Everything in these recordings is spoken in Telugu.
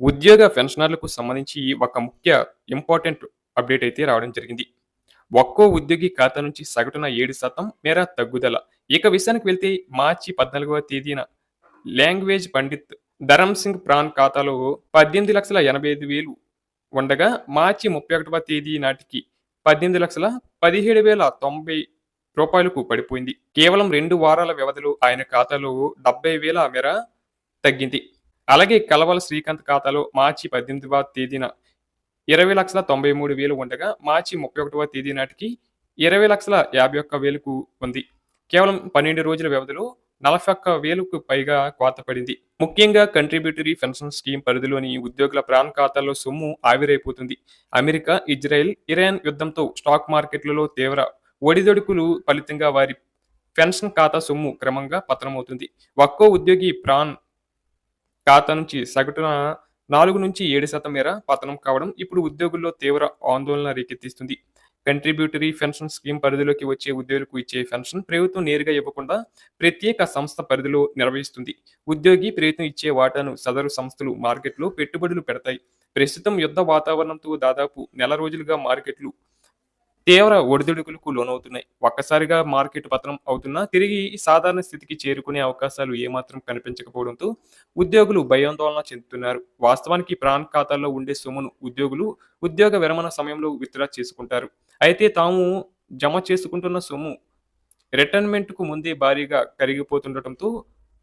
ఉద్యోగ పెన్షనర్లకు సంబంధించి ఒక ముఖ్య ఇంపార్టెంట్ అప్డేట్ అయితే రావడం జరిగింది. ఒక్కో ఉద్యోగి ఖాతా నుంచి సగటున 7% మేర తగ్గుదల. ఇక విషయానికి వెళ్తే మార్చి 14వ తేదీన లాంగ్వేజ్ పండిత్ ధరమ్ సింగ్ ప్రాన్ ఖాతాలో 18,85,000 ఉండగా మార్చి 31వ తేదీ నాటికి 18,17,090 రూపాయలకు పడిపోయింది. కేవలం 2 వారాల వ్యవధిలో ఆయన ఖాతాలో 70,000 మేర తగ్గింది. అలాగే కలవల శ్రీకాంత్ ఖాతాలో మార్చి 18వ తేదీన 20,93,000 ఉండగా మార్చి 31వ తేదీ నాటికి 20,51,000కు ఉంది. కేవలం 12 రోజుల వ్యవధిలో 41,000కు పైగా కోత పడింది. ముఖ్యంగా కంట్రిబ్యూటరీ పెన్షన్ స్కీమ్ పరిధిలోని ఉద్యోగుల ప్రాన్ ఖాతాల్లో సొమ్ము ఆవిరైపోతుంది. అమెరికా, ఇజ్రాయెల్, ఇరాన్ యుద్ధంతో స్టాక్ మార్కెట్లలో తీవ్ర ఒడిదుడుకులు ఫలితంగా వారి పెన్షన్ ఖాతా సొమ్ము క్రమంగా పతనమవుతుంది. ఒక్కో ఉద్యోగి ప్రాన్ ఖాతా నుంచి సగటున 4-7% మేర పతనం కావడం ఇప్పుడు ఉద్యోగుల్లో తీవ్ర ఆందోళన రేకెత్తిస్తుంది. కంట్రిబ్యూటరీ పెన్షన్ స్కీమ్ పరిధిలోకి వచ్చే ఉద్యోగులకు ఇచ్చే పెన్షన్ ప్రభుత్వం నేరుగా ఇవ్వకుండా ప్రత్యేక సంస్థ పరిధిలో నిర్వహిస్తుంది. ఉద్యోగి ప్రభుత్వం ఇచ్చే వాటాను సదరు సంస్థలు మార్కెట్లో పెట్టుబడులు పెడతాయి. ప్రస్తుతం యుద్ధ వాతావరణంతో దాదాపు నెల రోజులుగా మార్కెట్లు తీవ్ర ఒడిదుడుకులకు లోనవుతున్నాయి. ఒక్కసారిగా మార్కెట్ పతనం అవుతున్నా తిరిగి సాధారణ స్థితికి చేరుకునే అవకాశాలు ఏమాత్రం కనిపించకపోవడంతో ఉద్యోగులు భయాందోళన చెందుతున్నారు. వాస్తవానికి ప్రాన్ ఖాతాల్లో ఉండే సొమ్మును ఉద్యోగులు ఉద్యోగ విరమణ సమయంలో విత్డ్రా చేసుకుంటారు. అయితే తాము జమ చేసుకుంటున్న సొమ్ము రిటైర్మెంట్‌కు ముందే భారీగా కరిగిపోతుండటంతో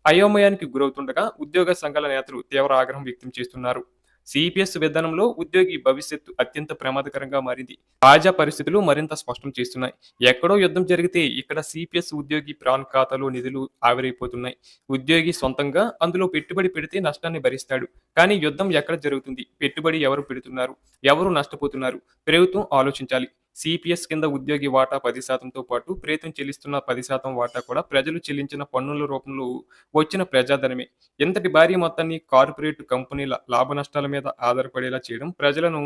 అయోమయానికి గురవుతుండగా ఉద్యోగ సంఘాల నేతలు తీవ్ర ఆగ్రహం వ్యక్తం చేస్తున్నారు. సిపిఎస్ విధానంలో ఉద్యోగి భవిష్యత్తు అత్యంత ప్రమాదకరంగా మారింది. తాజా పరిస్థితులు మరింత స్పష్టం చేస్తున్నాయి. ఎక్కడో యుద్ధం జరిగితే ఇక్కడ సిపిఎస్ ఉద్యోగి ప్రాన్ ఖాతాలో నిధులు ఆవిరైపోతున్నాయి. ఉద్యోగి సొంతంగా అందులో పెట్టుబడి పెడితే నష్టాన్ని భరిస్తాడు. కానీ యుద్ధం ఎక్కడ జరుగుతుంది? పెట్టుబడి ఎవరు పెడుతున్నారు? ఎవరు నష్టపోతున్నారు? ప్రభుత్వం ఆలోచించాలి. సిపిఎస్ కింద ఉద్యోగి వాటా 10%తో పాటు ప్రభుత్వం చెల్లిస్తున్న 10% వాటా కూడా ప్రజలు చెల్లించిన పన్నుల రూపంలో వచ్చిన ప్రజాధనమే. ఇంతటి భారీ మొత్తాన్ని కార్పొరేట్ కంపెనీల లాభనష్టాల మీద ఆధారపడేలా చేయడం ప్రజలను,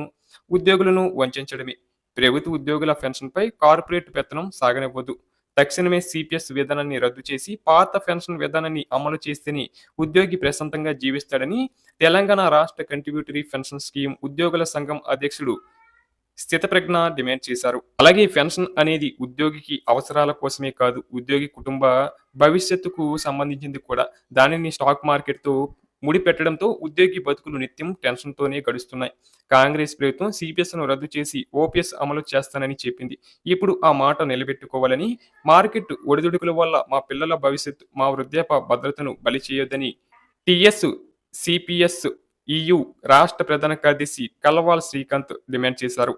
ఉద్యోగులను వంచడమే. ప్రభుత్వ ఉద్యోగుల పెన్షన్‌పై కార్పొరేట్ పెత్తనం సాగనివ్వొద్దు. తక్షణమే సిపిఎస్ విధానాన్ని రద్దు చేసి పాత పెన్షన్ విధానాన్ని అమలు చేస్తేనే ఉద్యోగి ప్రశాంతంగా జీవిస్తాడని తెలంగాణ రాష్ట్ర కంట్రిబ్యూటరీ పెన్షన్ స్కీమ్ ఉద్యోగుల సంఘం అధ్యక్షుడు స్థితప్రజ్ఞ డిమాండ్ చేశారు. అలాగే పెన్షన్ అనేది ఉద్యోగికి అవసరాల కోసమే కాదు, ఉద్యోగి కుటుంబ భవిష్యత్తుకు సంబంధించింది కూడా. దానిని స్టాక్ మార్కెట్‌తో ముడిపెట్టడంతో ఉద్యోగి బతుకులు నిత్యం టెన్షన్‌తోనే గడుస్తున్నాయి. కాంగ్రెస్ ప్రభుత్వం సిపిఎస్‌ను రద్దు చేసి ఓపీఎస్ అమలు చేస్తానని చెప్పింది. ఇప్పుడు ఆ మాట నిలబెట్టుకోవాలని, మార్కెట్ ఒడిదుడుకుల వల్ల మా పిల్లల భవిష్యత్తు, మా వృద్ధాప్య భద్రతను బలి చేయొద్దని టీఎస్ సిపిఎస్ ఈయూ రాష్ట్ర ప్రధాన కార్యదర్శి కల్వాల్ శ్రీకాంత్ డిమాండ్ చేశారు.